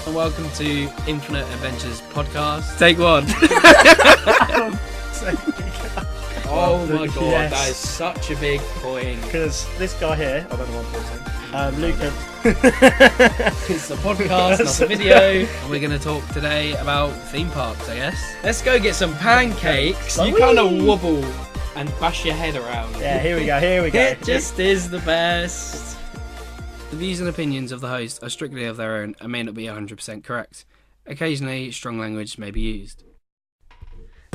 and welcome to Infinite Adventures podcast. Take one. Oh my god, yes. That is such a big point. Because this guy here, I don't know what I'm pointing, Luca. It's a podcast, not a video. And we're going to talk today about theme parks, I guess. Let's go get some pancakes. You kind of wobble and bash your head around. Yeah, here we go. It just is the best. The views and opinions of the host are strictly of their own and may not be 100% correct. Occasionally, strong language may be used.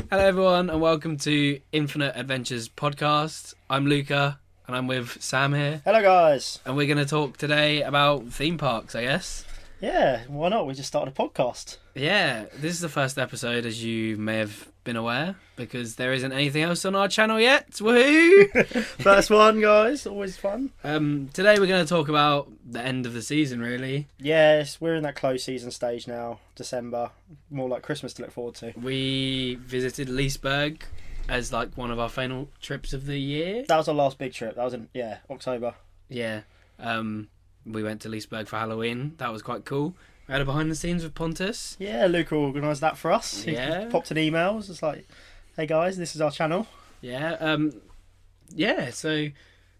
Hello everyone and welcome to Infinite Adventures podcast. I'm Luca and I'm with Sam here. Hello guys. And we're going to talk today about theme parks, I guess. Yeah, why not? We just started a podcast. Yeah, this is the first episode, as you may have been aware, because there isn't anything else on our channel yet. Woohoo! First one, guys. Always fun. Today we're going to talk about the end of the season, really. Yes, we're in that close season stage now. December. More like Christmas to look forward to. We visited Leesburg as like one of our final trips of the year. That was our last big trip. That was in, October. Yeah. We went to Leesburg for Halloween. That was quite cool. We had a behind the scenes with Pontus. Yeah, Luca organised that for us. Yeah. He popped in emails. It's like, hey guys, this is our channel. Yeah. So...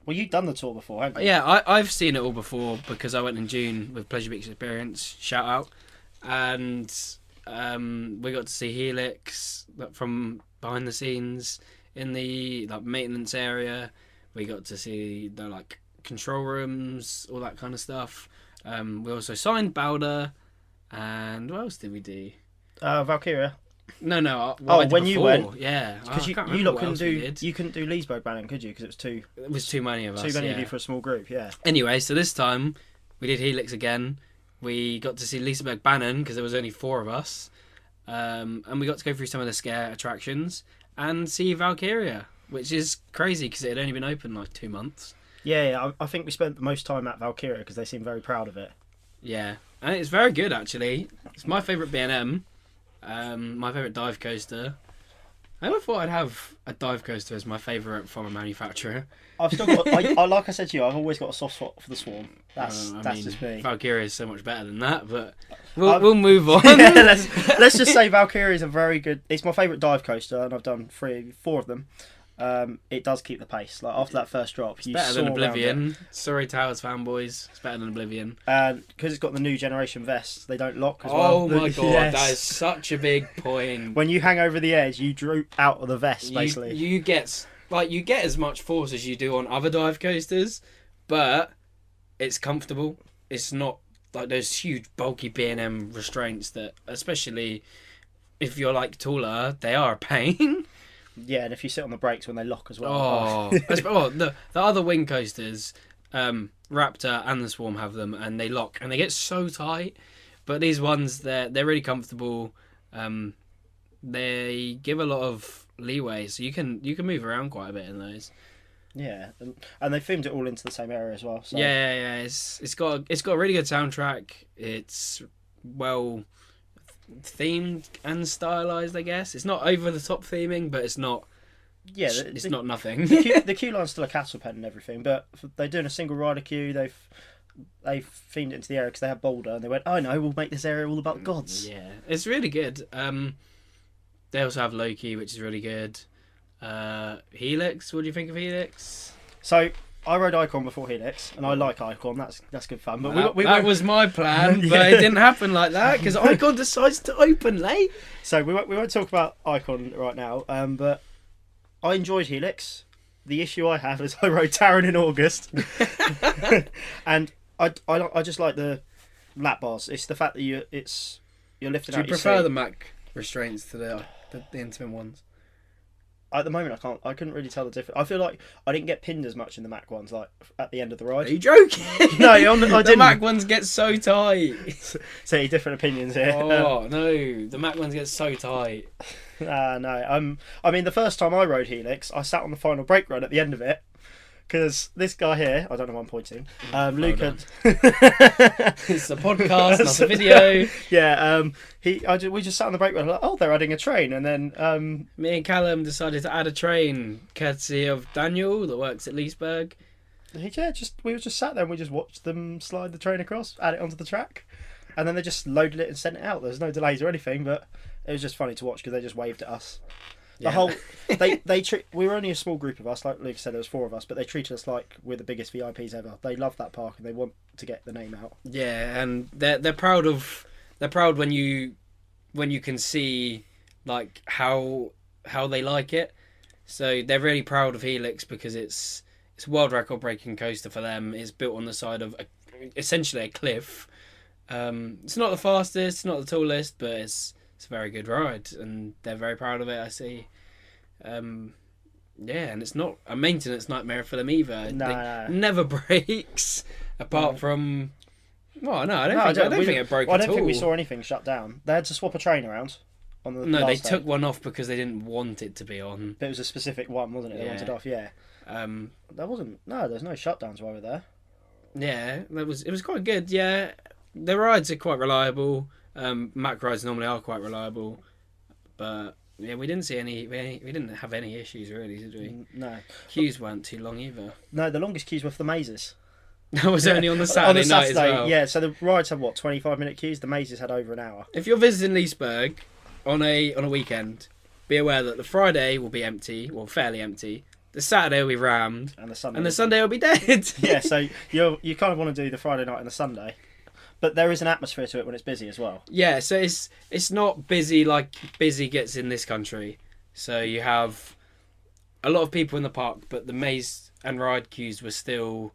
Well, you've done the tour before, haven't you? Yeah, I've seen it all before because I went in June with Pleasure Beach Experience. Shout out. And we got to see Helix from behind the scenes in the maintenance area. We got to see the control rooms, all that kind of stuff. We also signed Bowder, and what else did we do? Valkyria. No. When you went, yeah, because you couldn't do Leesburg Bannon, could you? Because it was too many of us. Too many of you for a small group, yeah. Anyway, so this time we did Helix again. We got to see Leesburg Bannon because there was only 4 of us, and we got to go through some of the scare attractions and see Valkyria, which is crazy because it had only been open 2 months. Yeah, I think we spent the most time at Valkyria because they seem very proud of it. Yeah, and it's very good actually. It's my favourite B&M, my favourite dive coaster. I never thought I'd have a dive coaster as my favourite from a manufacturer. I've still got, like I said to you, I've always got a soft spot for the Swarm. That's just me. Valkyria is so much better than that, but we'll move on. Yeah, let's just say Valkyria is a very good. It's my favourite dive coaster, and I've done 4 of them. It does keep the pace. After that first drop, it's better than Oblivion. Sorry, Towers fanboys. It's better than Oblivion. And because it's got the new generation vests, they don't lock as well. Oh my god, yes. That is such a big point. When you hang over the edge, you droop out of the vest. Basically, you get as much force as you do on other dive coasters, but it's comfortable. It's not like those huge bulky B&M restraints that, especially if you're taller, they are a pain. Yeah, and if you sit on the brakes when they lock as well. Oh, the other wing coasters, Raptor and the Swarm have them, and they lock and they get so tight. But these ones, they're really comfortable. They give a lot of leeway, so you can move around quite a bit in those. Yeah, and they filmed it all into the same area as well. So. Yeah. It's got a really good soundtrack. It's well themed and stylized, I guess. It's not over the top theming, but it's not. Yeah, it's not nothing. The queue line's still a cattle pen and everything, but they're doing a single rider queue. They've themed it into the area because they have Boulder, and they went, "Oh no, we'll make this area all about the gods." Yeah, it's really good. They also have Loki, which is really good. Helix. What do you think of Helix? So I rode Icon before Helix, and I like Icon. That's good fun. But that was my plan, but it didn't happen like that because Icon decides to open late. So we won't talk about Icon right now. But I enjoyed Helix. The issue I have is I rode Taron in August, and I just like the lap bars. It's the fact that you're lifted out. Do you prefer the Mac restraints to the intimate ones? At the moment, I couldn't really tell the difference. I feel like I didn't get pinned as much in the Mac ones, at the end of the ride. Are you joking? No, I didn't. The Mac ones get so tight. See, different opinions here. Oh no, the Mac ones get so tight. No. I mean, the first time I rode Helix, I sat on the final brake run at the end of it. Because this guy here, I don't know why I'm pointing, Luca. It's a podcast, not a video. Yeah, we just sat on the brake run, they're adding a train, and then me and Callum decided to add a train, courtesy of Daniel that works at Leesburg. Yeah, we just sat there and we just watched them slide the train across, add it onto the track. and then they just loaded it and sent it out. There's no delays or anything, but it was just funny to watch because they just waved at us. The whole we were only a small group of us, like Luke said, there was 4 of us, but they treated us like we're the biggest VIPs ever. They love that park and they want to get the name out. Yeah, and they're proud when you can see like how they like it. So they're really proud of Helix because it's a world record breaking coaster for them. It's built on the side of essentially a cliff. It's not the fastest, not the tallest, but it's a very good ride, and they're very proud of it. I see. And it's not a maintenance nightmare for them either. No. Never breaks, apart from. Well, no, I don't think it broke. I don't think we saw anything shut down. They had to swap a train around on the. No, they day. took one off because they didn't want it to be on. But it was a specific one, wasn't it? They wanted off. Yeah. There wasn't. No, there's no shutdowns while we were there. Yeah, it was quite good. Yeah, the rides are quite reliable. Mac rides normally are quite reliable, but yeah, we didn't see any. We didn't have any issues really, did we? No. Queues weren't too long either. No, the longest queues were for the mazes. That was only on the Saturday night as well. Yeah, so the rides had 25-minute queues. The mazes had over an hour. If you're visiting Leesburg on a weekend, be aware that the Friday will be empty, well, fairly empty. The Saturday will be rammed, and the Sunday will be dead. Yeah, so you kind of want to do the Friday night and the Sunday. But there is an atmosphere to it when it's busy as well. Yeah, so it's not busy like busy gets in this country. So you have a lot of people in the park, but the maze and ride queues were still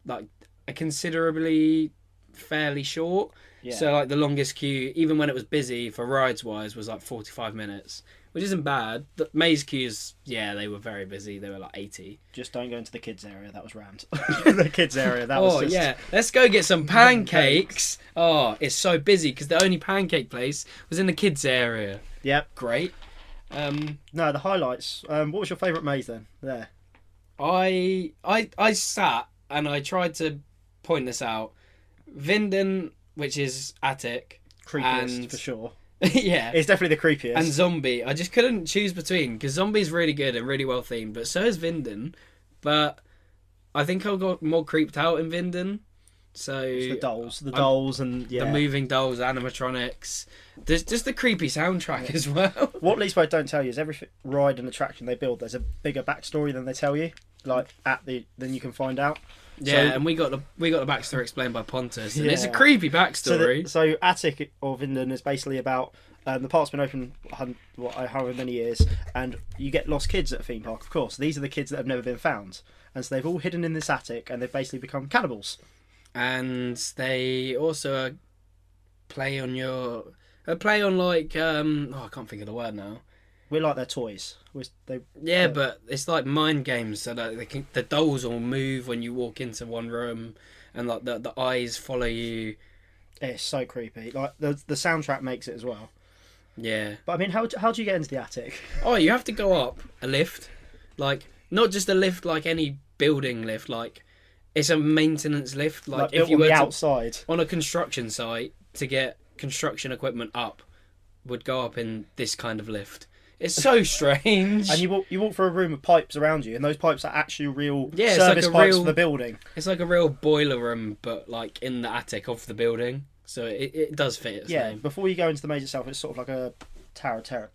like a considerably fairly short. Yeah. So like the longest queue, even when it was busy for rides wise, was like 45 minutes, which isn't bad. The maze queues, yeah, they were very busy. They were like 80. Just don't go into the kids area. That was rammed. The kids area. That was just... yeah. Let's go get some pancakes. Oh, it's so busy because the only pancake place was in the kids area. Yep. Great. No, the highlights. What was your favourite maze then? There. I sat and I tried to point this out. Vinden, which is Attic. Creepiest, for sure. Yeah. It's definitely the creepiest. And Zombie. I just couldn't choose between, because Zombie's really good and really well themed, but so is Vinden. But I think I got more creeped out in Vinden. So it's the dolls and the moving dolls, animatronics. There's just the creepy soundtrack as well. What Leesburg don't tell you is every ride and attraction they build, there's a bigger backstory than they tell you. Like than you can find out. Yeah, so, and we got the backstory explained by Pontus, and it's a Yeah. creepy backstory. So Attic or Vinden is basically about the park's been open however many years, and you get lost kids at a theme park. Of course, these are the kids that have never been found, and so they've all hidden in this attic, and they've basically become cannibals. And they also play on like I can't think of the word now. We're like their toys. But it's like mind games, so that the dolls will move when you walk into one room, and like the eyes follow you. It's so creepy. Like the soundtrack makes it as well. Yeah. But I mean, how do you get into the attic? Oh, you have to go up a lift, like not just a lift like any building lift, like it's a maintenance lift. Like if you were outside on a construction site to get construction equipment up, would go up in this kind of lift. It's so strange. And you walk through a room with pipes around you, and those pipes are actually real it's service like pipes for the building. It's like a real boiler room, but like in the attic of the building. So it does fit its name. Before you go into the maze itself, it's sort of like a Tower of Terror.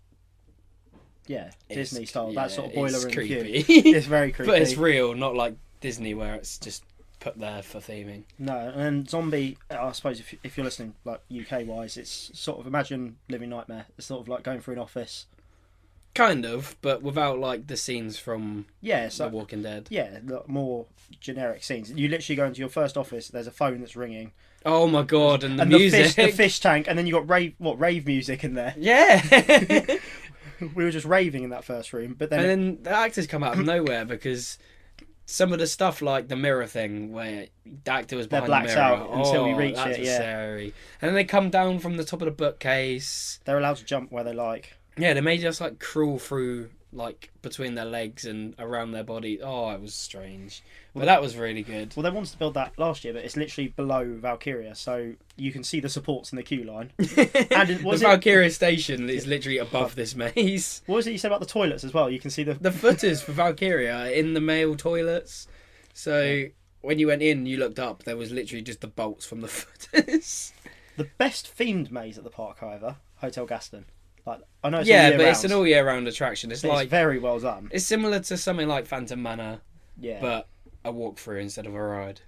Yeah, Disney style. That sort of boiler room creepy. view. It's very creepy. But it's real, not like Disney where it's just put there for theming. No, and then Zombie, I suppose if you're listening, like UK wise, it's sort of imagine Living Nightmare. It's sort of like going through an office. Kind of, but without like the scenes from The Walking Dead. Yeah, more generic scenes. You literally go into your first office. There's a phone that's ringing. Oh my god! And the music, the fish tank, and then you got rave music in there. Yeah. We were just raving in that first room, but then the actors come out of nowhere because some of the stuff like the mirror thing where the actor was behind the mirror out until we reach it. Yeah. Scary. And then they come down from the top of the bookcase. They're allowed to jump where they like. Yeah, they made us like crawl through like between their legs and around their body. Oh, it was strange. But that was really good. Well, they wanted to build that last year, but it's literally below Valkyria, so you can see the supports in the queue line. And the Valkyria station is literally above this maze. What was it you said about the toilets as well? You can see the footers for Valkyria in the male toilets. So when you went in, you looked up, there was literally just the bolts from the footers. The best themed maze at the park, however, Hotel Gaston. Like, I know it's Yeah, all year but round, it's an all year round attraction. It's but like it's very well done. it's similar to something like Phantom Manor, Yeah. but a walkthrough instead of a ride.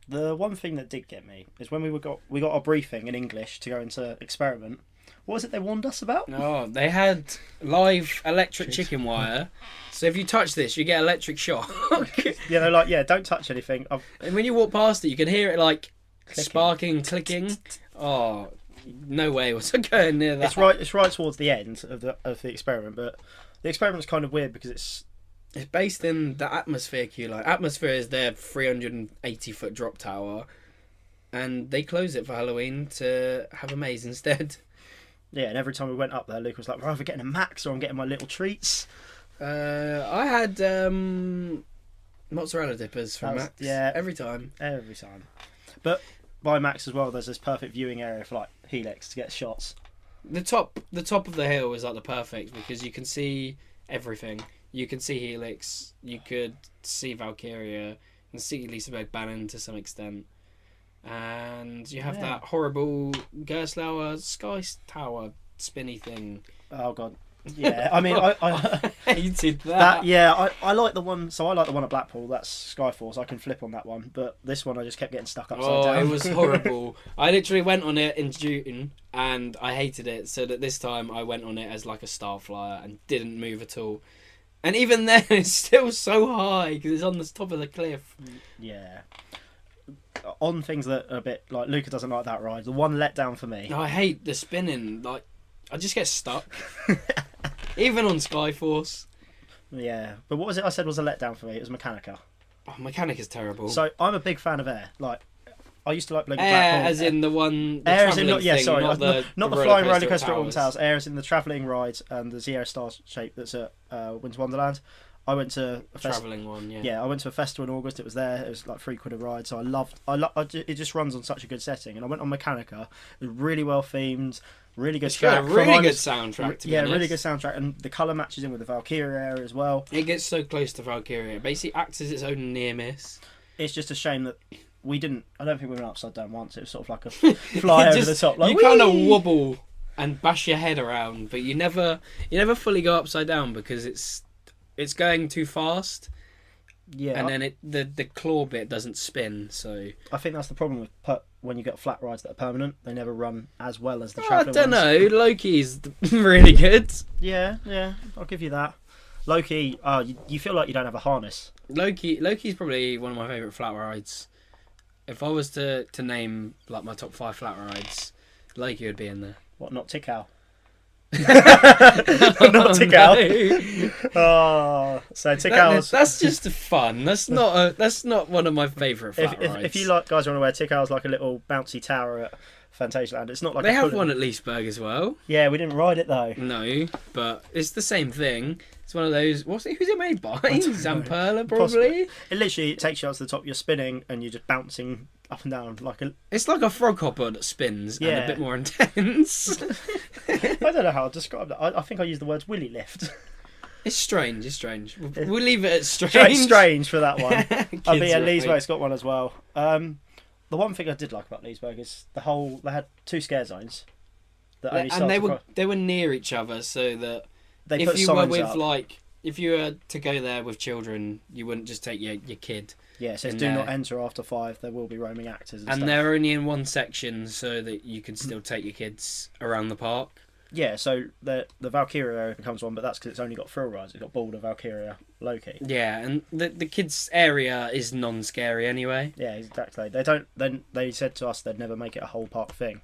The one thing that did get me is when we got a briefing in English to go into experiment. What was it they warned us about? Oh, they had live electric chicken wire. So if you touch this, you get electric shock. Don't touch anything. And when you walk past it, you can hear it like Clicking. sparking, clicking. Oh, no way was I going near that. It's right towards the end of the experiment, but the experiment's kind of weird because it's based in the Atmosphere queue line. Atmosphere is their 380-foot drop tower, and they close it for Halloween to have a maze instead. Yeah, and every time we went up there, Luke was like, "We're either getting a Max or I'm getting my little treats." I had mozzarella dippers from Max. Yeah, every time. But by Max as well, there's this perfect viewing area for like Helix to get shots. The top of the hill is like the perfect because you can see everything. You can see Helix, you could see Valkyria, and see Liseberg Bannon to some extent. And you have that horrible Gerstlauer Sky Tower spinny thing. Oh god. Yeah, I mean, I hated that. I like the one. So I like the one at Blackpool. That's Skyforce. I can flip on that one, but this one I just kept getting stuck upside down. Oh, it was horrible. I literally went on it in June and I hated it. So that this time I went on it as like a star flyer and didn't move at all. And even then, it's still so high because it's on the top of the cliff. Yeah. On things that are a bit like Luca doesn't like that ride. The one letdown for me. No, I hate the spinning. Like, I just get stuck. Even on Skyforce. Yeah, but what was it I said was a letdown for me? It was Mechanica. Oh, Mechanic is terrible. So I'm a big fan of Air. Like, I used to like Blackpool. Air, as in the one. The Air is in not the flying roller coaster at Alton Towers. Air is in the travelling ride and the Zero Star shape that's at Winter Wonderland. I went to a travelling one, yeah. Yeah, I went to a festival in August. It was there. It was like £3 a ride. So it just runs on such a good setting. And I went on Mechanica. It was really well themed, really good track. Really good soundtrack. To be honest. Really good soundtrack, and the colour matches in with the Valkyria area as well. It gets so close to Valkyria. It basically acts as its own near miss. It's just a shame that we didn't. I don't think we went upside down once. It was sort of like a fly over the top. Like, you kind of wobble and bash your head around, but you never fully go upside down because it's going too fast. Yeah, and then the claw bit doesn't spin. So I think that's the problem with when you get flat rides that are permanent. They never run as well as the travelling I don't ones. know. Loki's really good. Yeah, I'll give you that. Loki, you feel like you don't have a harness. Loki's probably one of my favourite flat rides. If I was to name like my top 5 flat rides, Loki would be in there. What? Not Tikal. Not Tikal. Oh, so Tikal. That's just fun. That's not one of my favourite flat rides. If you guys want to wear Tikal's like a little bouncy tower at Fantasyland. It's not like they have one at Liseberg as well. Yeah, we didn't ride it though. No, but it's the same thing. It's one of those. Who's it made by? Zamperla, probably. Possibly. It literally takes you up to the top. You're spinning and you're just bouncing up and down like a. It's like a frog hopper that spins and a bit more intense. I don't know how to describe that. I think I used the words willy lift. It's strange. We'll leave it at strange. Strange for that one. I mean, Leesburg's got one as well. The one thing I did like about Leesburg is they had 2 scare zones. And they were near each other, so that if you were with up. If you were to go there with children, you wouldn't just take your kid. Yeah, it says do not enter after 5. There will be roaming actors and stuff. They're only in one section so that you can still take your kids around the park. Yeah, so the Valkyria area becomes one, but that's because it's only got thrill rides. It's got Balder, Valkyria, Loki. Yeah, and the kids' area is non-scary anyway. Yeah, exactly. They said to us they'd never make it a whole park thing.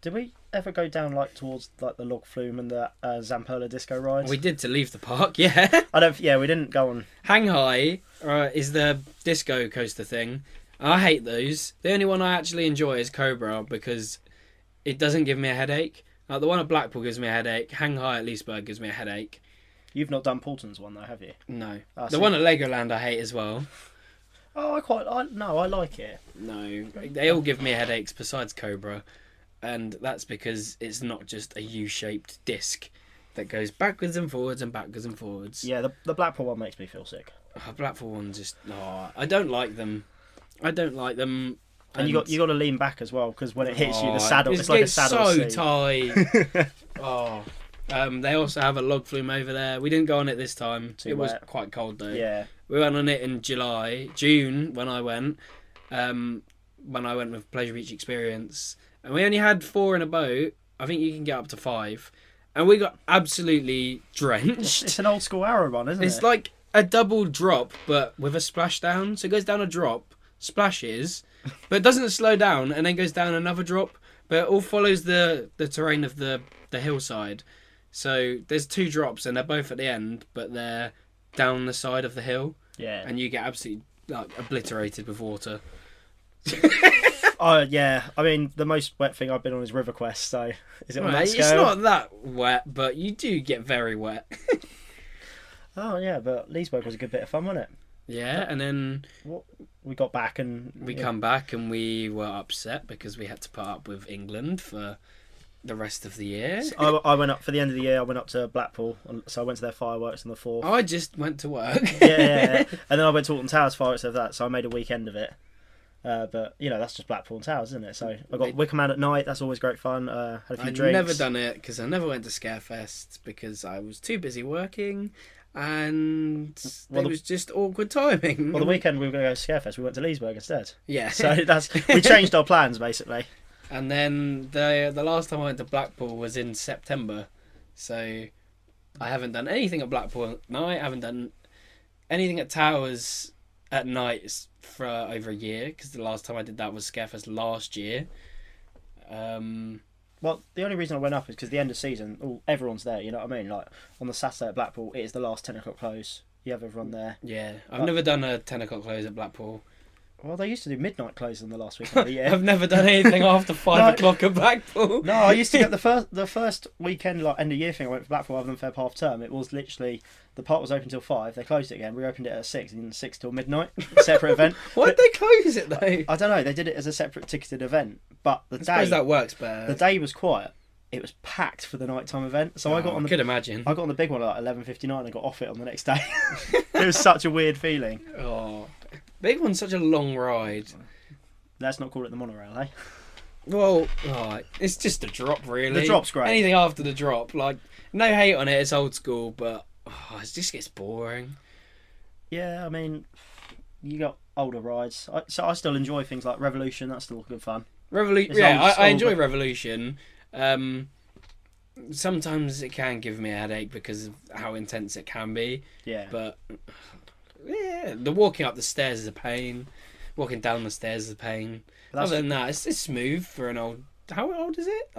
Did we ever go down towards the log flume and the Zamperla disco rides? We did to leave the park, yeah. We didn't go on. Hang High is the disco coaster thing. I hate those. The only one I actually enjoy is Cobra because it doesn't give me a headache. Like the one at Blackpool gives me a headache. Hang High at Leesburg gives me a headache. You've not done Paulton's one though, have you? No. The one at Legoland I hate as well. Oh, I like it. No, they all give me headaches besides Cobra. And that's because it's not just a U-shaped disc that goes backwards and forwards and backwards and forwards. Yeah, the Blackpool one makes me feel sick. Blackpool one I don't like them. And you got to lean back as well because when it hits you, the Oh, saddle it's like a saddle so seat. tight. Oh. They also have a log flume over there. We didn't go on it this time. Too it was wet. quite cold though. Yeah. We went on it in June when I went. When I went with Pleasure Beach Experience, and we only had 4 in a boat. I think you can get up to 5, and we got absolutely drenched. It's an old school arrow run, isn't it? It's like a double drop, but with a splashdown. So it goes down a drop, splashes, but it doesn't slow down, and then goes down another drop. But it all follows the terrain of the hillside. So there's 2 drops, and they're both at the end, but they're down the side of the hill. Yeah. And you get absolutely obliterated with water. Oh yeah, I mean the most wet thing I've been on is River Quest. So is it on that It's scale? not that wet, but you do get very wet. Oh yeah, but Leesburg was a good bit of fun, wasn't it? Yeah, and then We got back and we come back and we were upset because we had to put up with England for the rest of the year. I went up for the end of the year. I went up to Blackpool, so I went to their fireworks on the 4th. I just went to work. Yeah. And then I went to Alton Towers fireworks of that, so I made a weekend of it. But that's just Blackpool and Towers, isn't it? So I got Wickham out at night. That's always great fun. Had a few I've drinks. never done it because I never went to Scarefest because I was too busy working, and it was just awkward timing. Well, the weekend we were going to go to Scarefest, we went to Leesburg instead. Yeah. So we changed our plans basically. And then the last time I went to Blackpool was in September, so I haven't done anything at Blackpool at night. I haven't done anything at Towers at night for over a year because the last time I did that was Scarefest last year. Well, the only reason I went up is because the end of season, everyone's there. You know what I mean? Like on the Saturday at Blackpool, it is the last 10 o'clock close. You have everyone there. Yeah, I've never done a 10 o'clock close at Blackpool. Well, they used to do midnight close on the last weekend of the year. I've never done anything after 5 o'clock at Blackpool. No, I used to get the first weekend, like end of year thing. I went for Blackpool other than Feb half term. It was literally the park was open till 5. They closed it again. We opened it at 6 and 6 till midnight. Separate event. Why'd they close it though? I don't know. They did it as a separate ticketed event, but I suppose that works better. the day was quiet. It was packed for the nighttime event. So I got on could imagine. I got on the big one at like 11:59 and got off it on the next day. It was such a weird feeling. Oh, big one's such a long ride. Let's not call it the monorail, eh? Well, it's just a drop, really. The drop's great. Anything after the drop, like no hate on it. It's old school, but it just gets boring. Yeah, I mean, you got older rides. So I still enjoy things like Revolution. That's still good fun. Revolution, yeah, I enjoy Revolution. Sometimes it can give me a headache because of how intense it can be. Yeah. But yeah, the walking up the stairs is a pain. Walking down the stairs is a pain. Other than that, it's smooth for an old. How old is it?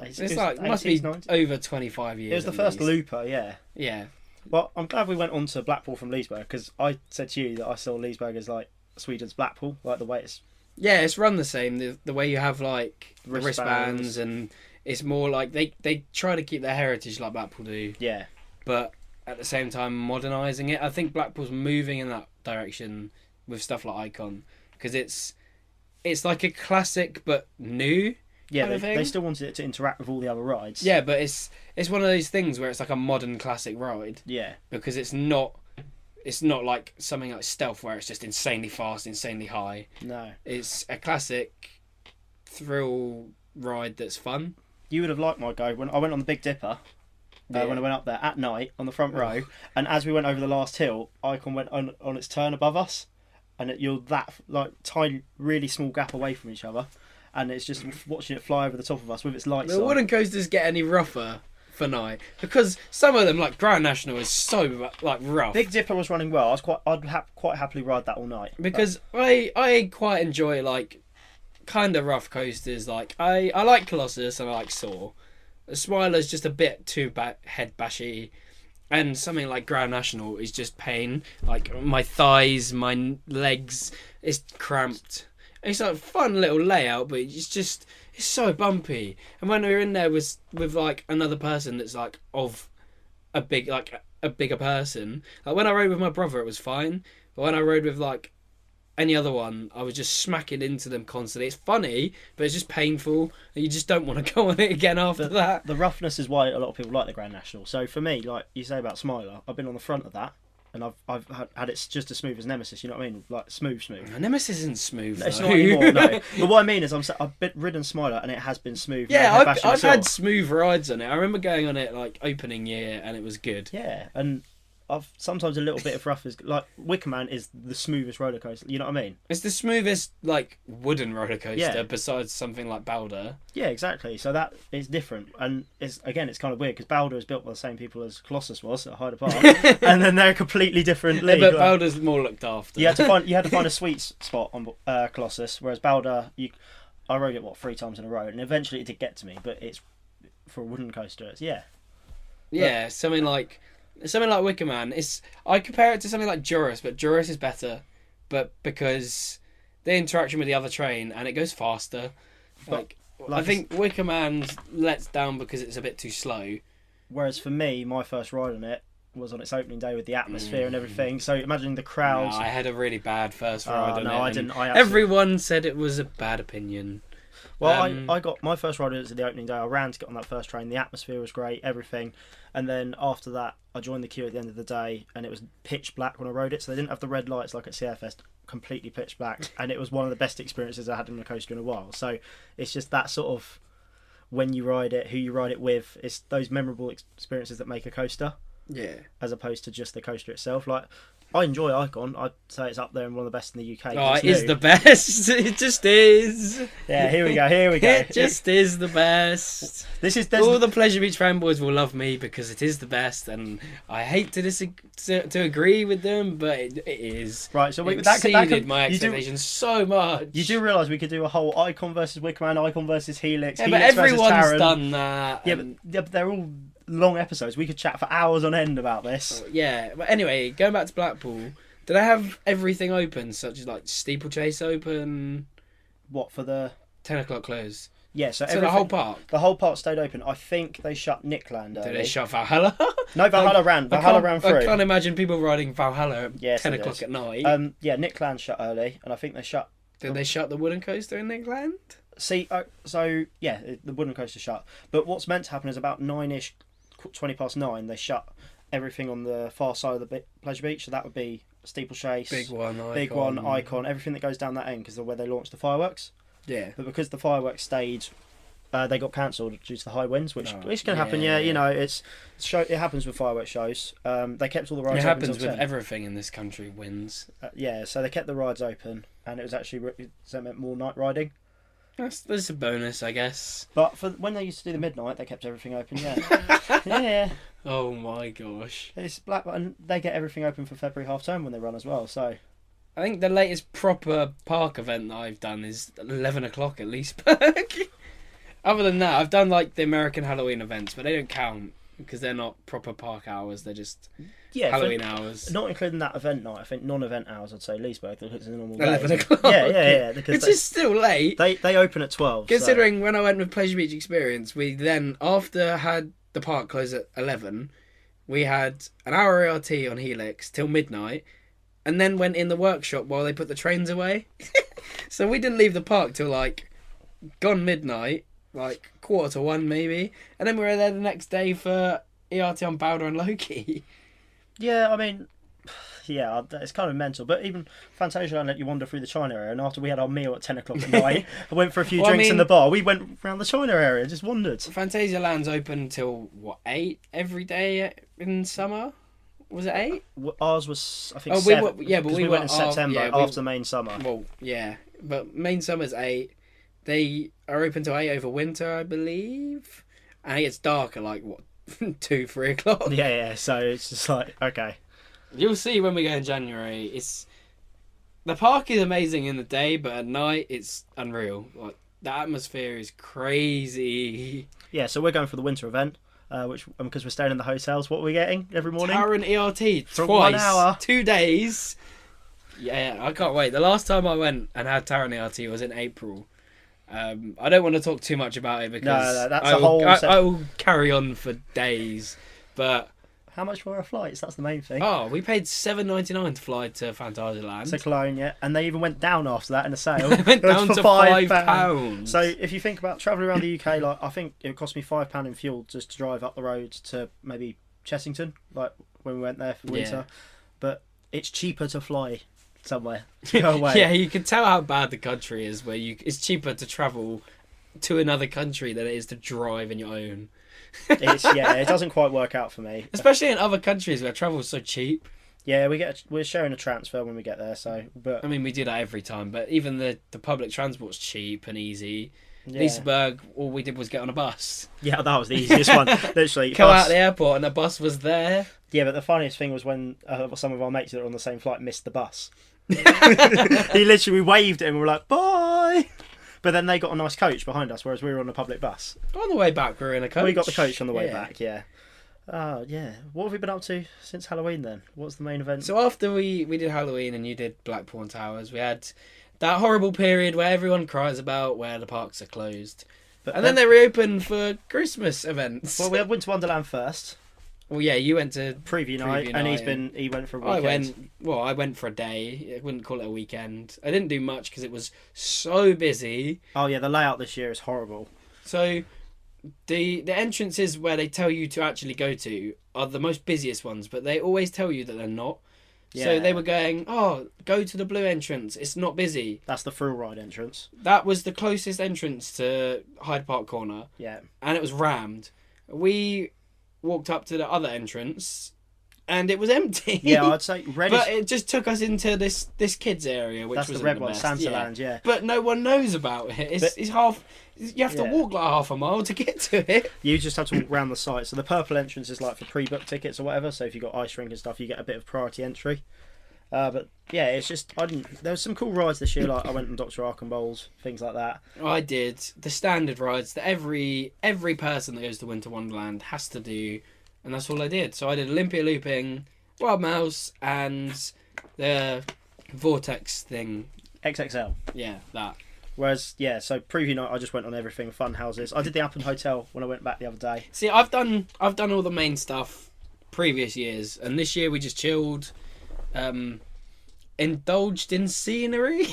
It's like 80s, must be 90s. over 25 years. It was the at first least. Looper, yeah. Yeah. Well, I'm glad we went on to Blackpool from Leesburg because I said to you that I saw Leesburg as like Sweden's Blackpool, like the way it's. Yeah, it's run the same. The way you have like the Wristbands. wristbands, and it's more like they try to keep their heritage like Blackpool do, Yeah. but at the same time modernising it. I think Blackpool's moving in that direction with stuff like Icon because it's like a classic but new. Yeah, kind of they thing. still wanted it to interact with all the other rides. Yeah, but it's one of those things where it's like a modern classic ride Yeah. because it's not like something like Stealth where it's just insanely fast, insanely high. No. It's a classic thrill ride that's fun. You would have liked my go when I went on the Big Dipper. Yeah. When I went up there at night on the front row, and as we went over the last hill, Icon went on its turn above us, and you're that like tiny, really small gap away from each other, and it's just watching it fly over the top of us with its lights The on. wooden coasters get any rougher for night because some of them, like Grand National, is so like rough. Big Dipper was running well. I'd quite happily ride that all night. Because I quite enjoy like kind of rough coasters. Like I like Colossus and I like Saw. Smiler's just a bit too head bashy, and something like Grand National is just pain. Like my thighs, my legs, it's cramped. It's like a fun little layout, but it's so bumpy. And when we were in there with like another person that's like of a bigger person. Like when I rode with my brother, it was fine. But when I rode with like any other one, I was just smacking into them constantly. It's funny, but it's just painful. And you just don't want to go on it again after that. The roughness is why a lot of people like the Grand National. So for me, like you say about Smiler, I've been on the front of that, and I've had it just as smooth as Nemesis. You know what I mean? Like smooth. Nemesis isn't smooth. It's though. not anymore. No. But what I mean is, I've ridden Smiler, and it has been smooth. Yeah, No I've bashing at all. had smooth rides on it. I remember going on it like opening year, and it was good. Yeah, and I've sometimes a little bit of rough is like Wicker Man is the smoothest roller coaster. You know what I mean? It's the smoothest like wooden roller coaster Yeah. besides something like Balder. Yeah, exactly. So that is different, and it's kind of weird because Balder is built by the same people as Colossus was at Hyde Park, and then they're a completely different league. But like, Balder's more looked after. you had to find a sweet spot on Colossus, whereas Balder, I rode it 3 times in a row, and eventually it did get to me, but it's for a wooden coaster. It's Yeah, something like Wicker Man. I compare it to something like Juris, but Juris is better, but because the interaction with the other train and it goes faster. I think Wicker Man lets down because it's a bit too slow. Whereas for me, my first ride on it was on its opening day with the atmosphere and everything. So imagine the crowds. No, I had a really bad first ride on it. No, I didn't. Everyone said it was a bad opinion. Well, I got my first ride at the opening day. I ran to get on that first train. The atmosphere was great, everything. And then after that, I joined the queue at the end of the day, and it was pitch black when I rode it. So they didn't have the red lights like at CFS, completely pitch black. And it was one of the best experiences I had in a coaster in a while. So it's just that sort of when you ride it, who you ride it with. It's those memorable experiences that make a coaster. Yeah. As opposed to just the coaster itself. Like, I enjoy Icon. I'd say it's up there and one of the best in the UK. Oh, it is the best. It just is. Yeah, here we go. It just is the best. All the Pleasure Beach fanboys will love me because it is the best, and I hate to agree with them, but it is. Right, so it exceeded my expectations so much. You do realise we could do a whole Icon versus Wickerman, Icon versus Helix, yeah, Helix but everyone's versus Taron. done that. Yeah, but they're all long episodes. We could chat for hours on end about this. Yeah, but anyway, going back to Blackpool, did I have everything open, such as like Steeplechase open? What, for the 10 o'clock close? Yeah, so the whole park. The whole park stayed open. I think they shut Nickland early. Did they shut Valhalla? No, Valhalla ran. Valhalla ran through. I can't imagine people riding Valhalla at 10 o'clock at night. Yeah, Nickland shut early, and I think they shut. Did they shut the wooden coaster in Nickland? See, so yeah, the wooden coaster shut. But what's meant to happen is about 9ish, 20 past 9, they shut everything on the far side of the Pleasure Beach. So that would be Steeplechase, Big One, Icon, everything that goes down that end because of where they launched the fireworks. Yeah. But because the fireworks stayed, they got cancelled due to the high winds, which can happen. Yeah, you know, it happens with fireworks shows. They kept all the rides. It open happens until with 10. everything in this country. Wins. Yeah, so they kept the rides open, and it was actually so it meant more night riding. That's a bonus, I guess. But for when they used to do the midnight, they kept everything open. Yeah, yeah. Oh my gosh. It's black, and they get everything open for February half term when they run as well. So I think the latest proper park event that I've done is 11 o'clock at Leesburg. Other than that, I've done like the American Halloween events, but they don't count because they're not proper park hours. They're just Halloween hours. Not including that event night. I think non-event hours. I'd say Leesburg because it's a normal day. 11 o'clock. Yeah. Because Which is still late. They open at 12. Considering when I went with Pleasure Beach Experience, we then after had the park close at 11, we had an hour ART on Helix till midnight, and then went in the workshop while they put the trains away. So we didn't leave the park till like gone midnight, like 1:45 maybe, and then we were there the next day for ERT on Balder and Loki. Yeah, I mean, yeah, it's kind of mental. But even Fantasia let you wander through the China area, and after we had our meal at 10 o'clock at night, I went for a few drinks in the bar. We went around the China area, just wandered. Fantasia Land's open till 8 every day in summer. Was it 8? Ours was, I think, 7. But we went in September after the main summer. Well, yeah, but main summer's 8. They are open till 8 over winter, I believe, and it gets dark at like 2-3 o'clock. Yeah. So it's just like, okay. You'll see when we go in January. The park is amazing in the day, but at night it's unreal. Like the atmosphere is crazy. Yeah, so we're going for the winter event, which because we're staying in the hotels. What are we getting every morning? Taron ERT for twice, 1 hour, 2 days. Yeah, I can't wait. The last time I went and had Taron ERT was in April. I don't want to talk too much about it because that's I will carry on for days. But how much for our flights? That's the main thing. Oh, we paid $7.99 to fly to Phantasialand. To Cologne, yeah, and they even went down after that in a sale. They went down to £5. So if you think about travelling around the UK, like I think it cost me £5 in fuel just to drive up the road to maybe Chessington, like when we went there for winter. but it's cheaper to fly somewhere to go away. Yeah, you can tell how bad the country is. It's cheaper to travel to another country than it is to drive in your own. It doesn't quite work out for me. Especially in other countries where travel is so cheap. Yeah, we're sharing a transfer when we get there. So, but I mean, we do that every time. But even the public transport's cheap and easy. yeah. Leesburg, all we did was get on a bus. Yeah, that was the easiest one. Literally, Come out the airport and the bus was there. Yeah, but the funniest thing was when some of our mates that were on the same flight missed the bus. He literally waved at him and we were like, bye! But then they got a nice coach behind us, whereas we were on a public bus. On the way back, we were in a coach. We got the coach on the way back, yeah. Yeah. What have we been up to since Halloween then? What's the main event? So after we did Halloween and you did Blackpool Towers, we had that horrible period where everyone cries about where the parks are closed. And then they reopen for Christmas events. Well, we had Winter Wonderland first. Well, yeah, you went to preview night, and he went for a weekend. I went for a day. I wouldn't call it a weekend. I didn't do much because it was so busy. Oh yeah, the layout this year is horrible. So the entrances where they tell you to actually go to are the most busiest ones, but they always tell you that they're not. Yeah. So they were going, go to the blue entrance. It's not busy. That's the thrill ride entrance. That was the closest entrance to Hyde Park Corner. Yeah. And it was rammed. We walked up to the other entrance and it was empty. Yeah, I'd say red. But it just took us into this kids area, which that's was the red one, Santaland. Yeah. But no one knows about it. It's half. You have to walk like half a mile to get to it. You just have to walk around the site. So the purple entrance is like for pre-booked tickets or whatever. So if you've got ice rink and stuff, you get a bit of priority entry. But yeah, it's just there was some cool rides this year. Like I went on Dr. Arkham Bowls, things like that. I did the standard rides that every person that goes to Winter Wonderland has to do, and that's all I did. So I did Olympia Looping, Wild Mouse, and the Vortex thing. XXL. Yeah, that. Whereas, yeah, so preview night, I just went on everything, fun houses. I did the Appen Hotel when I went back the other day. See, I've done all the main stuff previous years, and this year we just chilled, indulged in scenery.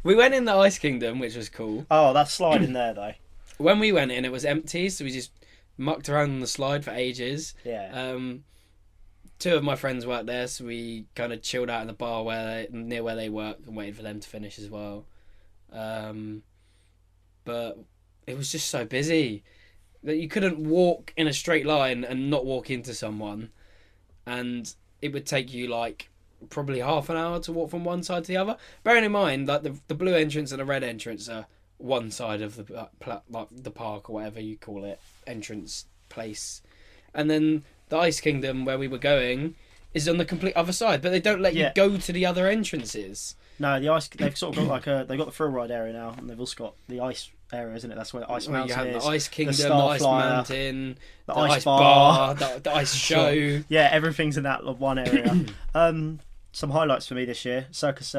We went in the Ice Kingdom, which was cool. Oh, that slide in there, though. When we went in, it was empty, so we just mucked around on the slide for ages. Yeah. Two of my friends worked there, so we kind of chilled out in the bar near where they work and waited for them to finish as well. But it was just so busy that you couldn't walk in a straight line and not walk into someone, and it would take you like probably half an hour to walk from one side to the other. Bearing in mind that the blue entrance and the red entrance are one side of the like the park or whatever you call it, entrance place, and then the Ice Kingdom where we were going is on the complete other side, but they don't let you go to the other entrances. No, they've sort of got they've got the thrill ride area now, and they've also got the ice area, isn't it? That's where the Ice Mountain is. The Ice Kingdom, the Ice Flyer, Mountain, the Ice Bar, the Ice Show. Yeah, everything's in that one area. Some highlights for me this year: Circus.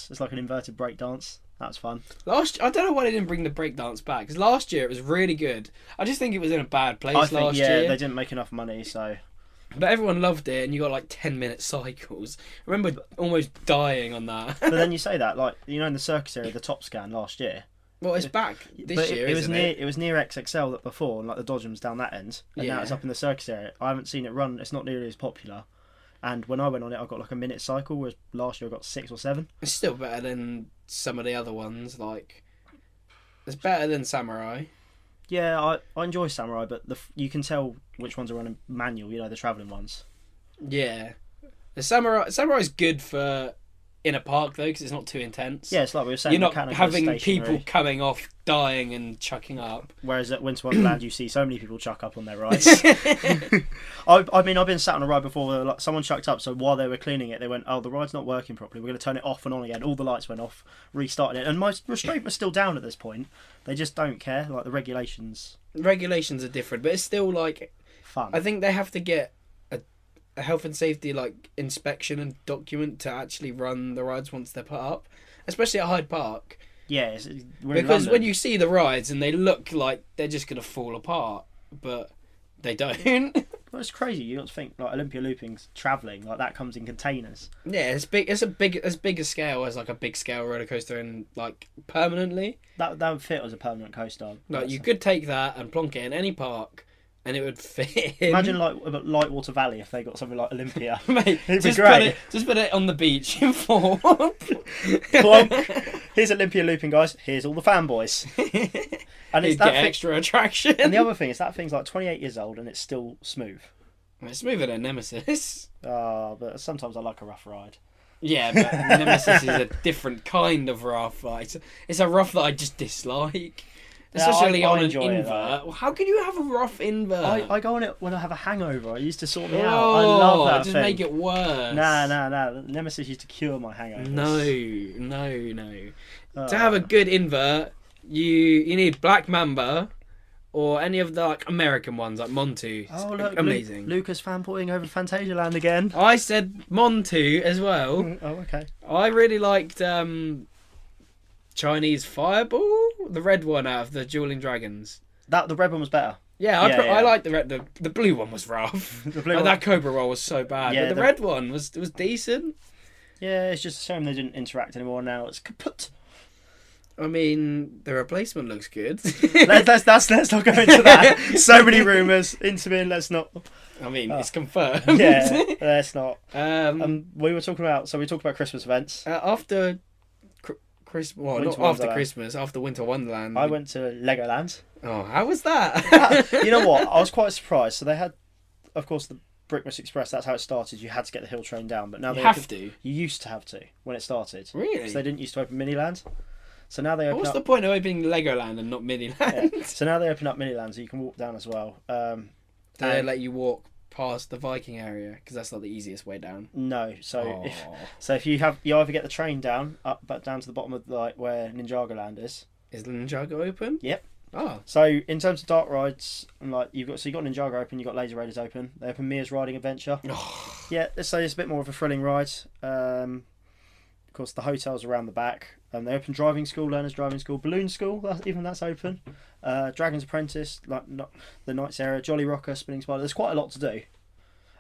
It's like an inverted breakdance. That's fun. I don't know why they didn't bring the breakdance back, because last year it was really good. I just think it was in a bad place last year. They didn't make enough money, so. But everyone loved it, and you got like 10-minute cycles. I remember almost dying on that. But then you say that, like, you know, in the circus area, the Top Scan last year. Well, it's back this year. It was near XXL that before, and like the Dodgems down that end, and now it's up in the circus area. I haven't seen it run. It's not nearly as popular. And when I went on it, I got like a minute cycle, whereas last year I got 6 or 7. It's still better than some of the other ones. Like, it's better than Samurai. Yeah, I enjoy Samurai, but you can tell which ones are running manual. You know, the travelling ones. Yeah, the Samurai's good for in a park though, because it's not too intense. Yeah, it's like we were saying. You're not having people coming off, dying, and chucking up. Whereas at Winter Wonderland, you see so many people chuck up on their rides. I mean, I've been sat on a ride before where like, someone chucked up, so while they were cleaning it, they went, "Oh, the ride's not working properly. We're going to turn it off and on again." All the lights went off, restarted it, and my restraint was still down at this point. They just don't care. Like the regulations. Regulations are different, but it's still like fun. I think they have to get a health and safety like inspection and document to actually run the rides once they're put up, especially at Hyde Park. Yeah, because when you see the rides and they look like they're just gonna fall apart, but they don't. Well, it's crazy. You got to think like Olympia Looping's travelling like that comes in containers. Yeah, it's big. It's as big a scale as like a big scale roller coaster, and like permanently. That would fit as a permanent coaster. Like you could take that and plonk it in any park, and it would fit him. Imagine like Lightwater Valley if they got something like Olympia. Mate, It'd be great. Just put it on the beach in form. Plonk. Here's Olympia looping, guys. Here's all the fanboys. And it's You'd that get extra attraction. And the other thing is that thing's like 28 years old and it's still smooth. It's smoother than Nemesis. But sometimes I like a rough ride. Yeah, but Nemesis is a different kind of rough. Like, it's a rough that I just dislike. Especially I on an enjoy it, invert. How can you have a rough invert? I go on it when I have a hangover. I used to sort me out. Oh, I love that just thing. make it worse. Nah. Nemesis used to cure my hangovers. No. To have a good invert, you need Black Mamba or any of the like American ones like Montu. Oh, look, amazing. Lucas fanboying over Fantasia Land again. I said Montu as well. Oh, okay. I really liked Chinese Fireball, the red one out of the Dueling Dragons. The red one was better. Yeah, I like the red. The blue one was rough. The blue Like, one. that Cobra roll was so bad. Yeah, but the red one was decent. Yeah, it's just a shame they didn't interact anymore. Now it's kaput. I mean, the replacement looks good. let's not go into that. So many rumours. Intamin, let's not. I mean, it's confirmed. Yeah, let's not. We talked about Christmas events. after Christmas, well, Winter not after Wonderland. Christmas, after Winter Wonderland. I went to Legoland. Oh, how was that? You know what? I was quite surprised. So they had, of course, the Brickmas Express. That's how it started. You had to get the hill train down, but now You they have to. You used to have to when it started. Really? So they didn't used to open Miniland. So now they open What's up. the point of opening Legoland and not Miniland? Yeah. So now they open up Miniland, so you can walk down as well. Do they let you walk past the Viking area? Because that's like the easiest way down. No. So if you either get the train down down to the bottom of like where Ninjago Land is. Is Ninjago open? Yep. Oh. So in terms of dark rides, and like you got Ninjago open, you got Laser Raiders open. They open Mia's Riding Adventure. Yeah, so it's a bit more of a thrilling ride. Of course, the hotel's around the back. They open Driving School, Learners Driving School, Balloon School. That's open. Dragon's Apprentice, not the Knights area, Jolly Rocker, Spinning Spider. There's quite a lot to do.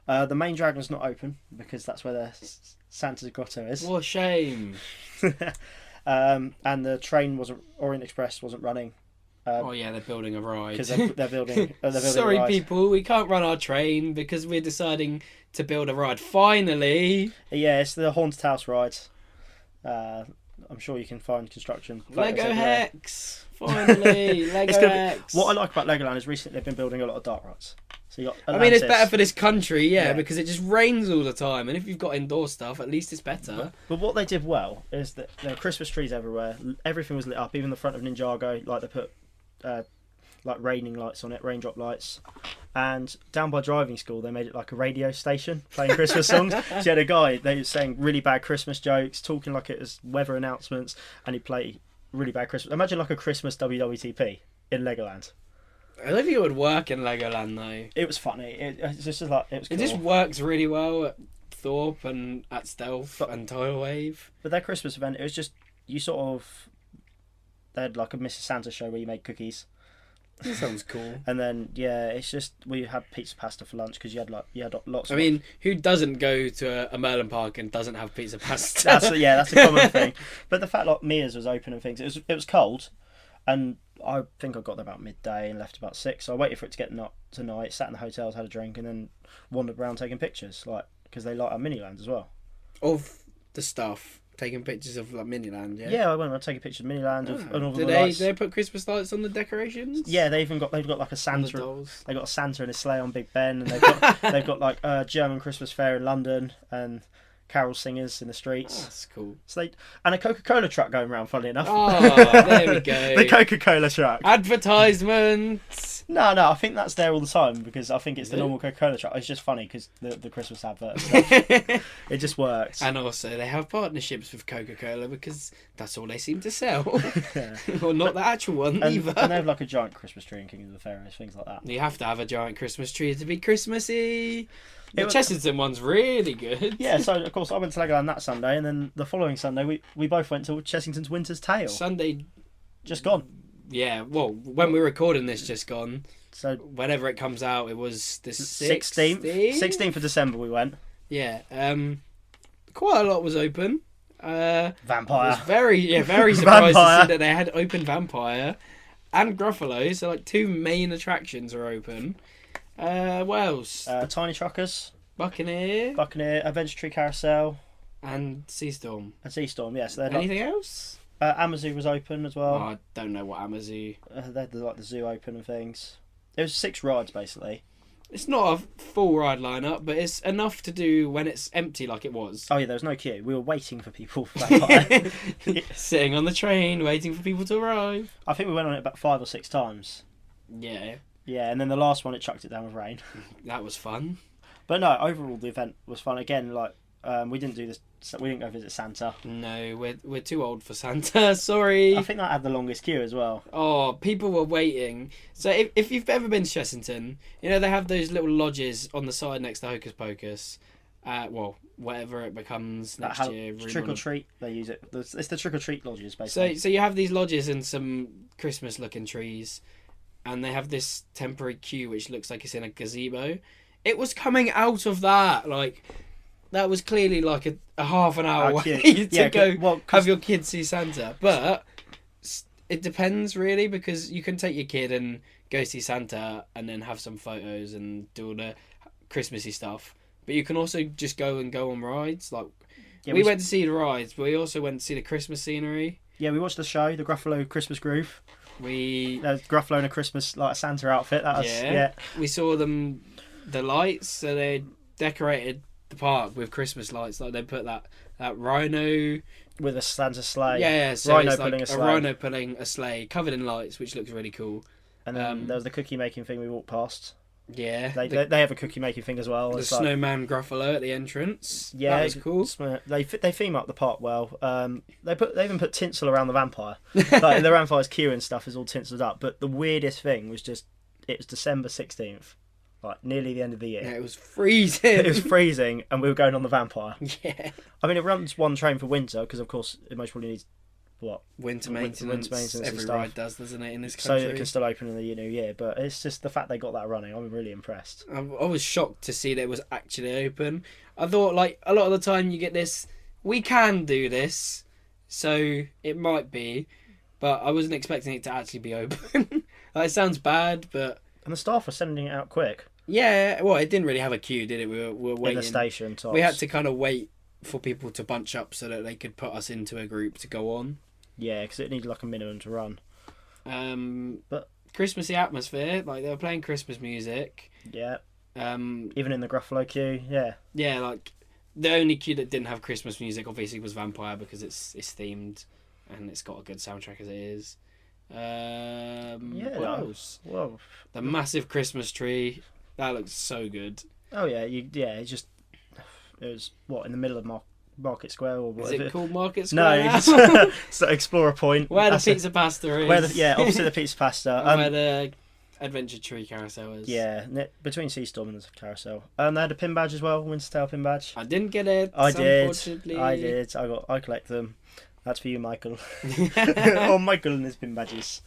The main dragon's not open because that's where the Santa's Grotto is. What a shame. And the train Orient Express wasn't running. They're building a ride. Because they're building. Sorry, a ride. people, we can't run our train because we're deciding to build a ride. Finally, Yeah, it's the Haunted House ride. I'm sure you can find construction. Lego photos everywhere. Hex. Finally, Lego Hex. What I like about Legoland is recently they've been building a lot of dark rides. So you got I mean, it's Atlantis. better for this country, Yeah. because it just rains all the time, and if you've got indoor stuff, at least it's better. But what they did well is that there were Christmas trees everywhere. Everything was lit up, even the front of Ninjago. Like they put like raining lights on it, raindrop lights. And down by driving school, they made it like a radio station playing Christmas songs. So you had a guy, they were saying really bad Christmas jokes, talking like it was weather announcements, and he'd play really bad Christmas. Imagine like a Christmas WWTP in Legoland. I don't think it would work in Legoland though. It was funny. It's just like it was. Cool. It just works really well at Thorpe and at Stealth and Tidal Wave. But their Christmas event, it was just you sort of. They had like a Mrs. Santa show where you made cookies. That sounds cool. And then it's just we had pizza pasta for lunch because you had lots. I mean, who doesn't go to a Merlin Park and doesn't have pizza pasta? that's a common thing. But the fact like Mia's was open and things, it was cold, and I think I got there about midday and left about 6. So I waited for it to get tonight, sat in the hotels, had a drink, and then wandered around taking pictures, like because they light our Miniland as well. Of the stuff. Taking pictures of like Miniland, yeah. Yeah, I went and taking pictures of Miniland and all the Did lights. they put Christmas lights on the decorations? Yeah, they've got like a On the Santa. dolls. They got a Santa in a sleigh on Big Ben, and they've got like a German Christmas fair in London and carol singers in the streets. Oh, that's cool. So and a Coca-Cola truck going around. Funnily enough. Oh, there we go. The Coca-Cola truck. Advertisements. No, I think that's there all the time because I think it's the normal Coca-Cola truck. It's just funny because the Christmas advert stuff. It just works. And also, they have partnerships with Coca-Cola because that's all they seem to sell. Or not the actual one either. And they have like a giant Christmas tree in King of the Fairies, things like that. You have to have a giant Christmas tree to be Christmassy. The Chessington one's really good. Yeah, so of course I went to Legoland that Sunday, and then the following Sunday we both went to Chessington's Winter's Tale. Sunday, just gone. Yeah, well, when we're recording this, just gone. So whenever it comes out, it was the 16th of December we went. Yeah, quite a lot was open. Vampire. I was very surprised to Vampire. see that they had open Vampire and Gruffalo, so like 2 main attractions are open. What else? Tiny Truckers, Buccaneer Buccaneer, Adventure Tree Carousel, and Seastorm. and Seastorm. Yes, they're Anything else? Amazu was open as Oh, well. I don't know what Amazu. They had like the zoo open and things. There was 6 rides basically. It's not a full ride lineup, but it's enough to do when it's empty, like it was. Oh yeah, there was no queue. We were waiting for people for that part. Sitting on the train, waiting for people to arrive. I think we went on it about 5 or 6 times. Yeah, Yeah, and then the last one it chucked it down with rain. that was fun. But no, overall the event was fun. Again, like we didn't do this. We didn't go visit Santa. No, we're too old for Santa. Sorry. I think that had the longest queue as well. Oh, people were waiting. So if you've ever been to Chessington, you know they have those little lodges on the side next to Hocus Pocus. Well, whatever it becomes next year. Trick or treat, they use it. It's the trick or treat lodges basically. So you have these lodges and some Christmas looking trees, and they have this temporary queue which looks like it's in a gazebo. It was coming out of that, like that was clearly like a half an hour way to go have your kids see Santa. But it depends really, because you can take your kid and go see Santa and then have some photos and do all the Christmassy stuff. But you can also just go on rides. Like we went to see the rides, but we also went to see the Christmas scenery. Yeah, we watched the show, the Gruffalo Christmas Groove. There's Gruffalo in a Christmas like a Santa outfit. That was We saw the lights, so they decorated the park with Christmas lights. Like they put that rhino with a Santa sleigh. Yeah, so rhino it's pulling like a sleigh. rhino pulling a sleigh covered in lights, which looks really cool. And then there was the cookie making thing we walked past. Yeah, they have a cookie making thing as well. The snowman Gruffalo at the entrance. Yeah, that was cool. They theme up the park well. They even put tinsel around the vampire. Like the vampire's queue and stuff is all tinseled up. But the weirdest thing was it was December 16th, like nearly the end of the year. Yeah, it was freezing. It was freezing, and we were going on the vampire. Yeah. I mean, it runs one train for winter because, of course, it most probably needs winter maintenance. Every ride does, doesn't it, in this so country? it can still open in the new year. But it's just the fact they got that running. I'm really impressed. I was shocked to see that it was actually open. I thought, like, a lot of the time you get this, we can do this, so it might be, but I wasn't expecting it to actually be open. Like, it sounds bad, but... And the staff were sending it out quick. Yeah, well, it didn't really have a queue, did it? We were waiting. In the station, tops. We had to kind of wait for people to bunch up so that they could put us into a group to go on. Yeah, because it needed like a minimum to run. But Christmassy atmosphere, like they were playing Christmas music. Yeah. Even in the Gruffalo queue, yeah. Yeah, like the only queue that didn't have Christmas music obviously was Vampire because it's themed and it's got a good soundtrack as it is. What else? Well, the massive Christmas tree, that looks so good. Oh yeah, it was in the middle of Market Square or what? Is it called Market Square? No, it's Explorer Point. Where the pizza pasta is. Opposite the pizza pasta. Where the Adventure Tree Carousel is. Yeah, between Seastorm and the Carousel. They had a pin badge as well, Wintertail pin badge. I didn't get it. I did. Unfortunately. I did. I collect them. That's for you, Michael. Oh, Michael and his pin badges.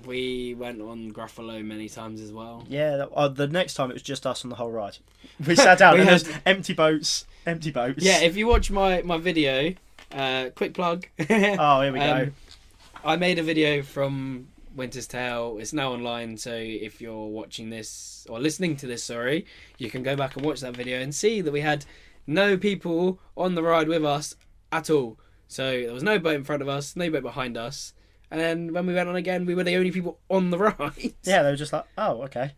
We went on Gruffalo many times as well. Yeah, the next time it was just us on the whole ride. We sat down and there's empty boats. Yeah, if you watch my video, quick plug. Oh, here we go. I made a video from Winter's Tale. It's now online, so if you're watching this or listening to this, you can go back and watch that video and see that we had no people on the ride with us at all. So there was no boat in front of us, no boat behind us. And then when we went on again, we were the only people on the ride. Yeah, they were just like, oh, okay.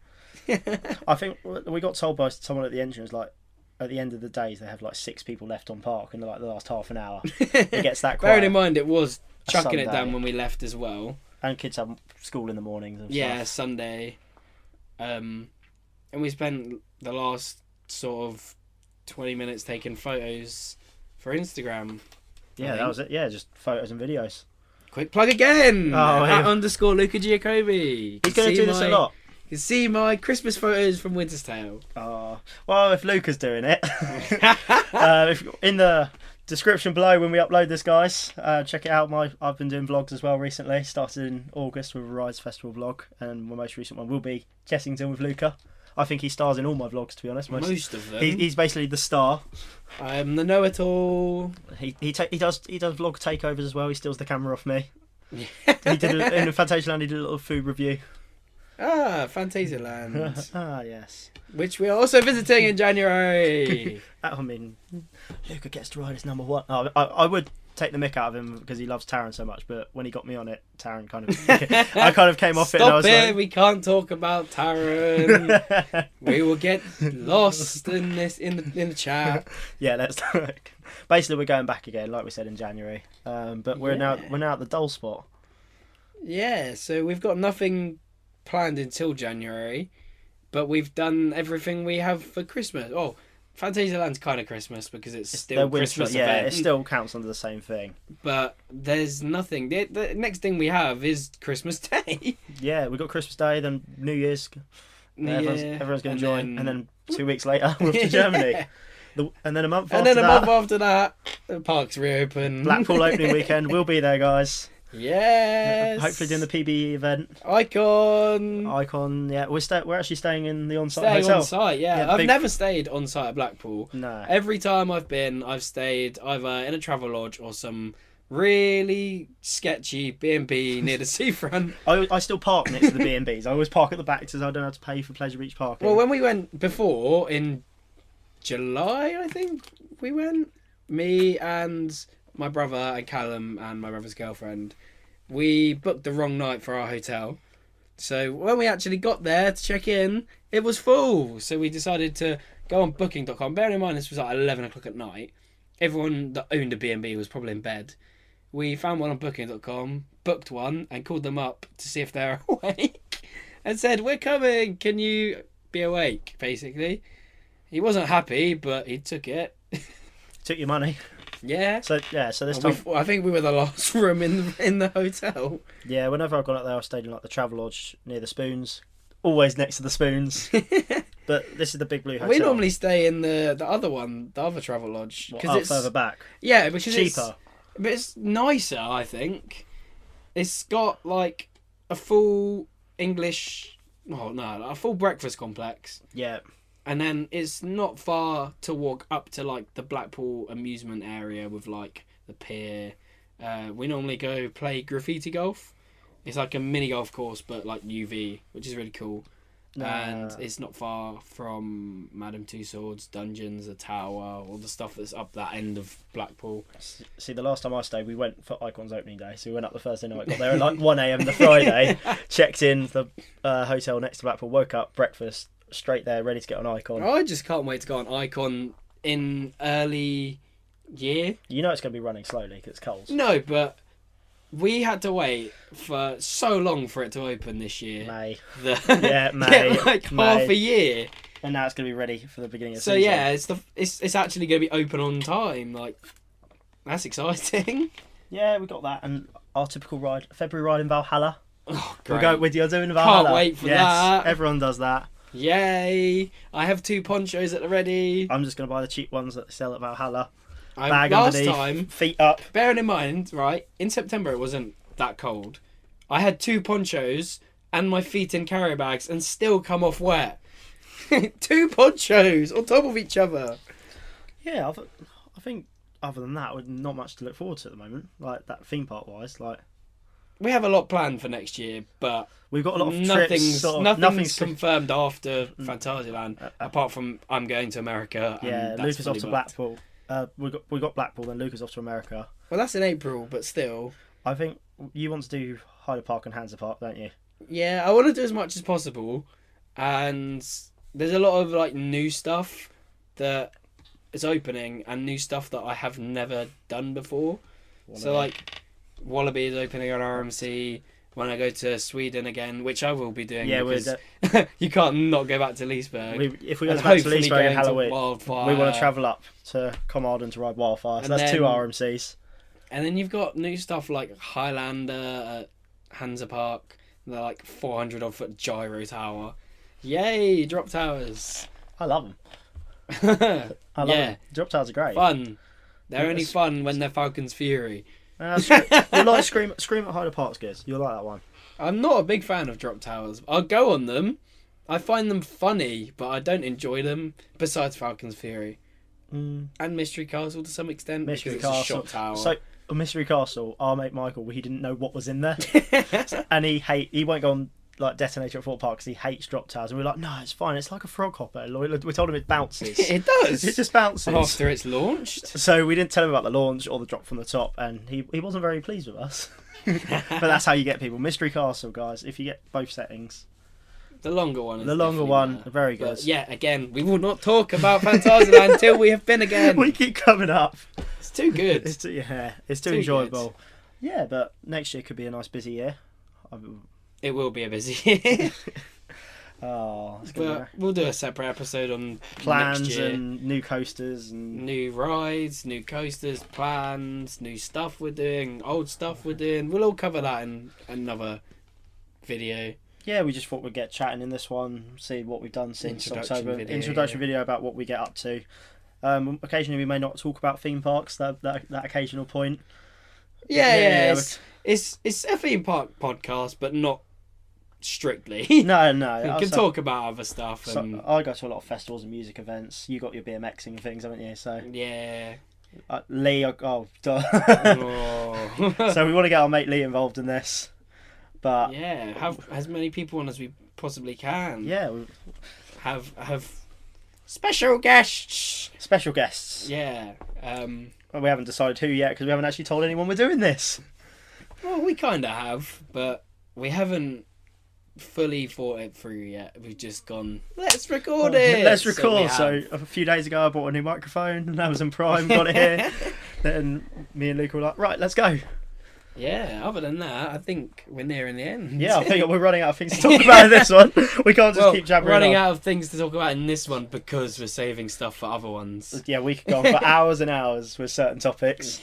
I think we got told by someone at the entrance, like, at the end of the days, they have like 6 people left on park in like the last half an hour. It gets that quiet. Bearing in mind, it was chucking it down when we left as well. And kids have school in the mornings and stuff. Sunday. And we spent the last sort of 20 minutes taking photos for Instagram. Yeah, that was it. Yeah, just photos and videos. Quick plug again! Oh, yeah. @_ Luca Giacobi. He's going to do this a lot. You can see my Christmas photos from Winter's Tale. Oh, well, if Luca's doing it. If in the description below when we upload this, guys, check it out. I've been doing vlogs as well recently. Started in August with a Rise Festival vlog, and my most recent one will be Chessington with Luca. I think he stars in all my vlogs, to be honest. Most of them. He's basically the star. I'm the know-it-all. He does vlog takeovers as well. He steals the camera off me. He did in Fantasyland. He did a little food review. Fantasyland, Ah, yes. which we are also visiting in January. I mean, Luca gets to ride his number one. Oh, I would take the mick out of him because he loves Taron so much, but when he got me on it, Taron kind of, I kind of came off it. And I was like, we can't talk about Taron. We will get lost in the chat. Yeah, let's. Basically, we're going back again, like we said in January. But we're now at the dull spot. Yeah, so we've got nothing planned until January, but we've done everything we have for Christmas. Oh, Fantasyland's kind of Christmas because it's still Christmas yeah, event. it still counts under the same thing. But there's nothing. The next thing we have is Christmas Day. Yeah, we've got Christmas Day, then New Year's. Everyone's going to join, and then 2 weeks later we're off to Germany. And then a month after that, the parks reopen. Blackpool opening weekend. We'll be there, guys. Yes. Hopefully doing the PBE event. Icon. Yeah. We're actually staying in the on-site Staying hotel. on site, yeah. I've never stayed on site at Blackpool. No. Every time I've been, I've stayed either in a travel lodge or some really sketchy B&B near the seafront. I still park next to the B&Bs. I always park at the back because I don't have to pay for Pleasure Beach parking. Well, when we went before, in July, I think we went, me and my brother and Callum and my brother's girlfriend, we booked the wrong night for our hotel. So when we actually got there to check in, it was full. So we decided to go on booking.com. Bearing in mind this was like 11 o'clock at night. Everyone that owned a B&B was probably in bed. We found one on booking.com, booked one and called them up to see if they're awake and said, "We're coming, can you be awake?" basically. He wasn't happy, but he took it. Took your money. Yeah. So this time I think we were the last room in the hotel. Yeah, whenever I've gone up there, I've stayed in like the travel lodge near the Spoons, always next to the Spoons. But this is the Big Blue Hotel. We normally stay in the other one, the other travel lodge, because it's further back. Yeah, because cheaper, but it's nicer. I think it's got like a full English, a full breakfast complex. Yeah. And then it's not far to walk up to like the Blackpool amusement area with like the pier. We normally go play graffiti golf. It's like a mini golf course, but like UV, which is really cool. And it's not far from Madame Tussauds, Dungeons, the Tower, all the stuff that's up that end of Blackpool. See, the last time I stayed, we went for Icon's opening day. So we went up the Thursday night, got there at like 1 a.m. the Friday, checked in the hotel next to Blackpool, woke up, breakfast, straight there, ready to get on Icon. I just can't wait to go on Icon in early year. You know it's going to be running slowly because it's cold. No, but we had to wait for so long for it to open this year. May. May. May. Half a year. And now it's going to be ready for the beginning of the season. So yeah, it's actually going to be open on time. Like, that's exciting. Yeah, we got that. And our typical ride, February ride in Valhalla. Oh, great. We'll go with you doing Valhalla. Can't wait for that. Everyone does that. Yay! I have 2 ponchos at the ready. I'm just going to buy the cheap ones that they sell at Valhalla. Last time, feet up. Bearing in mind, right, in September it wasn't that cold. I had 2 ponchos and my feet in carrier bags and still come off wet. 2 ponchos on top of each other. Yeah, I think other than that, we've not much to look forward to at the moment. Like that theme park wise, like we have a lot planned for next year, but we've got a lot of trips. Nothing's confirmed after Fantasyland, apart from I'm going to America. Yeah, Luca's off to Blackpool. We got Blackpool, then Luca's off to America. Well, that's in April, but still. I think you want to do Hyde Park and Hansa Park, don't you? Yeah, I want to do as much as possible, and there's a lot of like new stuff that is opening, and new stuff that I have never done before. So like, Wallaby is opening on RMC. When I go to Sweden again, which I will be doing, because you can't not go back to Leesburg. If we go back to Leesburg in Halloween, Wildfire, we want to travel up to Carmarthen to ride Wildfire. So that's 2 RMCs. And then you've got new stuff like Highlander at Hansa Park, the like 400 odd foot gyro tower. Yay, drop towers! I love them. I love them. Drop towers are great. Fun. They're only fun when they're Falcon's Fury. You like Scream at Hyde Park's good. You'll like that one. I'm not a big fan of drop towers. I'll go on them. I find them funny, but I don't enjoy them. Besides Falcon's Fury and Mystery Castle to some extent. Mystery Castle. It's a shot tower. So Mystery Castle, our mate Michael, he didn't know what was in there, and he won't go on like detonator at Fort Park because he hates drop towers, and we're like, no, it's fine. It's like a frog hopper. We told him it bounces. It does. It just bounces After it's launched. So we didn't tell him about the launch or the drop from the top, and he wasn't very pleased with us. But that's how you get people. Mystery Castle, guys. If you get both settings, The longer one. Is the longer definitely one, better. very good. But yeah, again, we will not talk about Phantasia until we have been again. We keep coming up. It's too good. It's too Too enjoyable. Yeah, but next year could be a nice busy year. It will be a busy year. Oh, it's gonna But we'll do a separate episode on be plans next year. and new coasters and New rides, new coasters, plans, new stuff we're doing, old stuff we're doing. We'll all cover that in another video. yeah, we just thought we'd get chatting in this one, see what we've done since Introduction October. video, Introduction yeah. video about what we get up to. Occasionally we may not talk about theme parks. That occasional point. Yeah. It's a theme park podcast, but not strictly. No. We can talk about other stuff. So, And I go to a lot of festivals and music events. You got your BMXing things, haven't you? So yeah. Lee, duh. Oh. So we want to get our mate Lee involved in this, but Yeah, have as many people on as we possibly can. yeah, Have special guests. special guests. Yeah. We haven't decided who yet because we haven't actually told anyone we're doing this. Well, we kind of have, but we haven't fully thought it through yet. We've just gone, let's record it. Let's we record. have. So a few days ago, I bought a new microphone and Amazon Prime got it here. Then me and Luke were like, right, let's go. Yeah, other than that, I think we're nearing the end. Yeah, I think we're running out of things to talk about in this one. We can't just keep jabbering running on. out of things to talk about in this one because we're saving stuff for other ones. Yeah, we could go on for hours and hours with certain topics.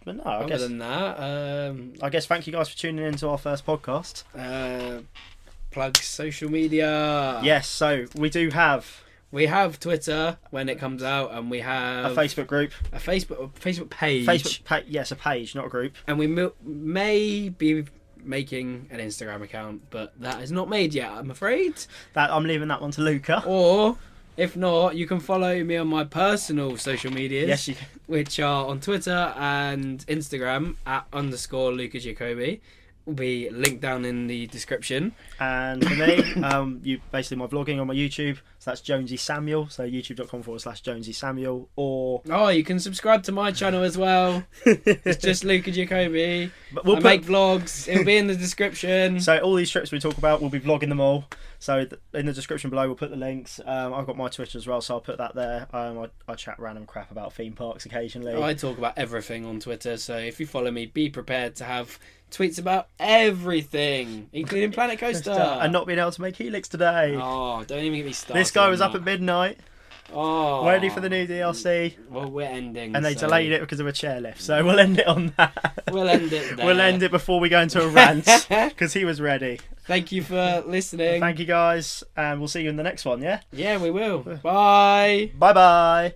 But no, Other than that, I guess thank you guys for tuning in to our first podcast. plug social media. Yes, so we do have We have Twitter when it comes out, and we have a Facebook group. a Facebook page. Yes, a page, not a group. And we may be making an Instagram account, but that is not made yet, I'm afraid. That I'm leaving that one to Luca. Or if not, you can follow me on my personal social medias, Yes, you can. which are on Twitter and Instagram at _Luca Jacobi. Will be linked down in the description. And for me, you basically my vlogging on my YouTube. So that's Jonesy Samuel. So youtube.com/Jonesy Samuel. Or Oh, you can subscribe to my channel as well. It's just Luca Jacobi. but we'll I put make vlogs. It'll be in the description. so all these trips we talk about, we'll be vlogging them all. So in the description below, we'll put the links. I've got my Twitter as well, so I'll put that there. I chat random crap about theme parks occasionally. I talk about everything on Twitter, so if you follow me, be prepared to have tweets about everything, including Planet Coaster. And not being able to make Helix today. Oh, don't even get me started. This guy on was up that. at midnight, Oh, ready for the new DLC, Well, we're ending. and they so delayed it because of a chairlift. So we'll end it on that. We'll end it there. We'll end it before we go into a rant because he was ready. Thank you for listening. Thank you guys, and we'll see you in the next one. Yeah. Yeah, we will. Bye. Bye bye.